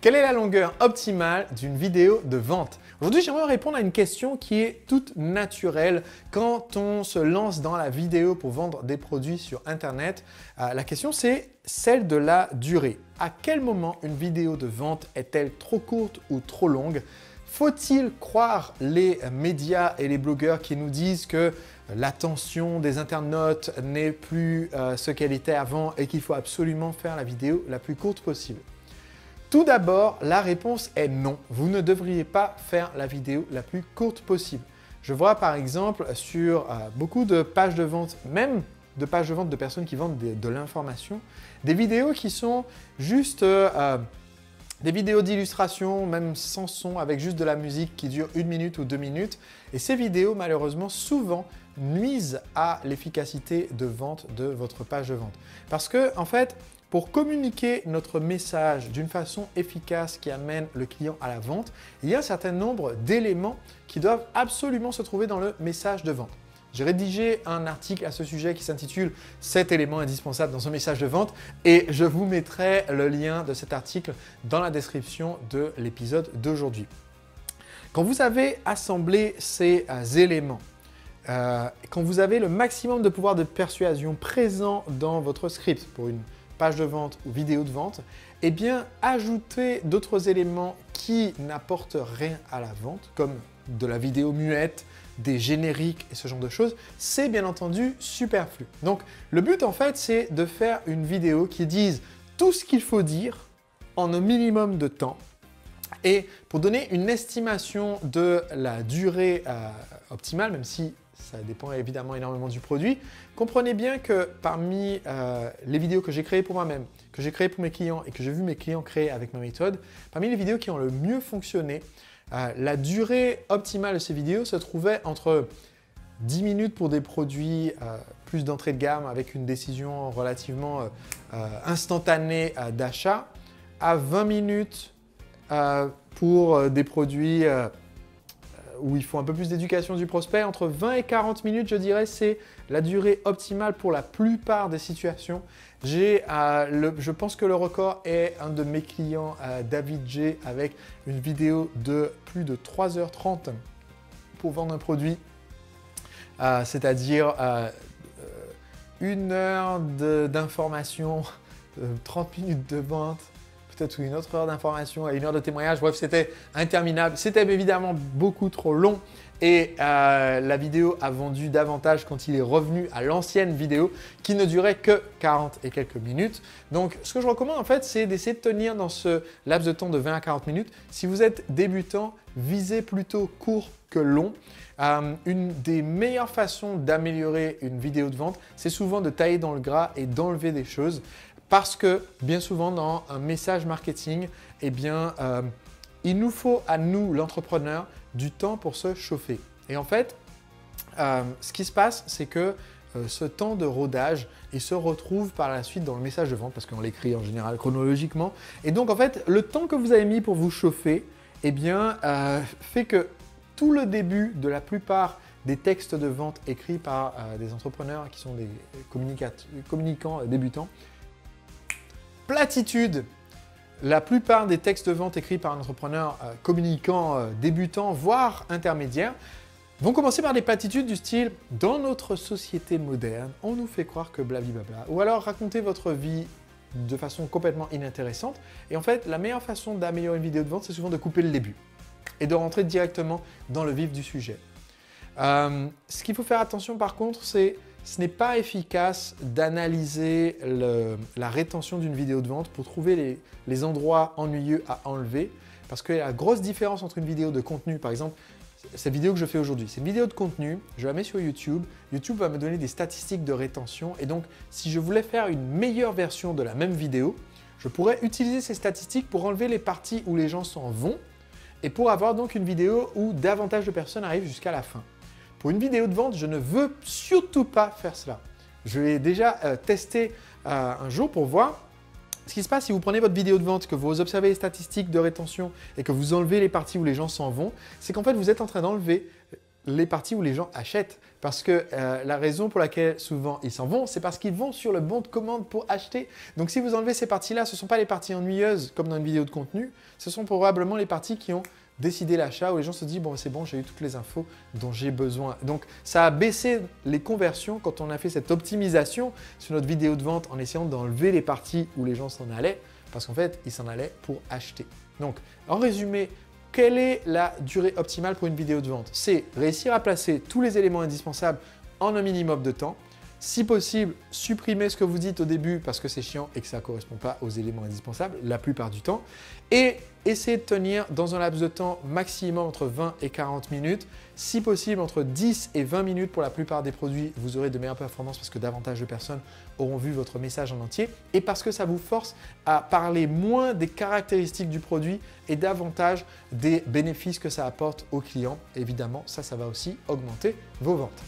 Quelle est la longueur optimale d'une vidéo de vente? Aujourd'hui, j'aimerais répondre à une question qui est toute naturelle quand on se lance dans la vidéo pour vendre des produits sur Internet. La question, c'est celle de la durée. À quel moment une vidéo de vente est-elle trop courte ou trop longue? Faut-il croire les médias et les blogueurs qui nous disent que l'attention des internautes n'est plus ce qu'elle était avant et qu'il faut absolument faire la vidéo la plus courte possible? Tout d'abord, la réponse est non. Vous ne devriez pas faire la vidéo la plus courte possible. Je vois par exemple sur beaucoup de pages de vente, même de pages de vente de personnes qui vendent de l'information, des vidéos qui sont juste des vidéos d'illustration, même sans son, avec juste de la musique qui dure 1 minute ou 2 minutes. Et ces vidéos, malheureusement, souvent nuisent à l'efficacité de vente de votre page de vente. Parce que, en fait, pour communiquer notre message d'une façon efficace qui amène le client à la vente, il y a un certain nombre d'éléments qui doivent absolument se trouver dans le message de vente. J'ai rédigé un article à ce sujet qui s'intitule « 7 éléments indispensables dans un message de vente » et je vous mettrai le lien de cet article dans la description de l'épisode d'aujourd'hui. Quand vous avez assemblé ces éléments, quand vous avez le maximum de pouvoir de persuasion présent dans votre script pour une page de vente ou vidéo de vente, eh bien, ajouter d'autres éléments qui n'apportent rien à la vente, comme de la vidéo muette, des génériques et ce genre de choses, c'est bien entendu superflu. Donc, le but en fait, c'est de faire une vidéo qui dise tout ce qu'il faut dire en un minimum de temps. Et pour donner une estimation de la durée optimale, même si ça dépend évidemment énormément du produit, comprenez bien que parmi les vidéos que j'ai créées pour moi-même, que j'ai créées pour mes clients et que j'ai vu mes clients créer avec ma méthode, parmi les vidéos qui ont le mieux fonctionné, la durée optimale de ces vidéos se trouvait entre 10 minutes pour des produits plus d'entrée de gamme avec une décision relativement instantanée d'achat, à 20 minutes pour des produits où il faut un peu plus d'éducation du prospect. Entre 20 et 40 minutes, je dirais, c'est la durée optimale pour la plupart des situations. Je pense que le record est un de mes clients, David G, avec une vidéo de plus de 3h30 pour vendre un produit, c'est-à-dire 1 heure d'information, 30 minutes de vente, peut-être une autre heure d'information et 1 heure de témoignage. Bref, c'était interminable. C'était évidemment beaucoup trop long et la vidéo a vendu davantage quand il est revenu à l'ancienne vidéo qui ne durait que 40 et quelques minutes. Donc, ce que je recommande en fait, c'est d'essayer de tenir dans ce laps de temps de 20 à 40 minutes. Si vous êtes débutant, visez plutôt court que long. Une des meilleures façons d'améliorer une vidéo de vente, c'est souvent de tailler dans le gras et d'enlever des choses. Parce que bien souvent dans un message marketing, eh bien, il nous faut à nous, l'entrepreneur, du temps pour se chauffer. Et en fait, ce qui se passe, c'est que ce temps de rodage, il se retrouve par la suite dans le message de vente parce qu'on l'écrit en général chronologiquement. Et donc en fait, le temps que vous avez mis pour vous chauffer, eh bien, fait que tout le début de la plupart des textes de vente écrits par des entrepreneurs qui sont des communicants débutants, platitude. La plupart des textes de vente écrits par un entrepreneur communicant débutant, voire intermédiaire, vont commencer par des platitudes du style « Dans notre société moderne, on nous fait croire que blablabla » ou alors « Racontez votre vie de façon complètement inintéressante ». Et en fait, la meilleure façon d'améliorer une vidéo de vente, c'est souvent de couper le début et de rentrer directement dans le vif du sujet. Ce qu'il faut faire attention par contre, c'est ce n'est pas efficace d'analyser la rétention d'une vidéo de vente pour trouver les endroits ennuyeux à enlever parce que la grosse différence entre une vidéo de contenu, par exemple, cette vidéo que je fais aujourd'hui, c'est une vidéo de contenu, je la mets sur YouTube, YouTube va me donner des statistiques de rétention et donc si je voulais faire une meilleure version de la même vidéo, je pourrais utiliser ces statistiques pour enlever les parties où les gens s'en vont et pour avoir donc une vidéo où davantage de personnes arrivent jusqu'à la fin. Pour une vidéo de vente, je ne veux surtout pas faire cela. Je l'ai déjà testé un jour pour voir ce qui se passe si vous prenez votre vidéo de vente, que vous observez les statistiques de rétention et que vous enlevez les parties où les gens s'en vont. C'est qu'en fait, vous êtes en train d'enlever les parties où les gens achètent. Parce que la raison pour laquelle souvent ils s'en vont, c'est parce qu'ils vont sur le bon de commande pour acheter. Donc si vous enlevez ces parties-là, ce ne sont pas les parties ennuyeuses comme dans une vidéo de contenu, ce sont probablement les parties qui ont décidé l'achat, où les gens se disent « bon c'est bon, j'ai eu toutes les infos dont j'ai besoin ». Donc ça a baissé les conversions quand on a fait cette optimisation sur notre vidéo de vente en essayant d'enlever les parties où les gens s'en allaient, parce qu'en fait ils s'en allaient pour acheter. Donc en résumé, quelle est la durée optimale pour une vidéo de vente? C'est réussir à placer tous les éléments indispensables en un minimum de temps. Si possible, supprimez ce que vous dites au début parce que c'est chiant et que ça ne correspond pas aux éléments indispensables la plupart du temps. Et essayez de tenir dans un laps de temps maximum entre 20 et 40 minutes. Si possible, entre 10 et 20 minutes pour la plupart des produits, vous aurez de meilleures performances parce que davantage de personnes auront vu votre message en entier et parce que ça vous force à parler moins des caractéristiques du produit et davantage des bénéfices que ça apporte aux clients. Évidemment, ça va aussi augmenter vos ventes.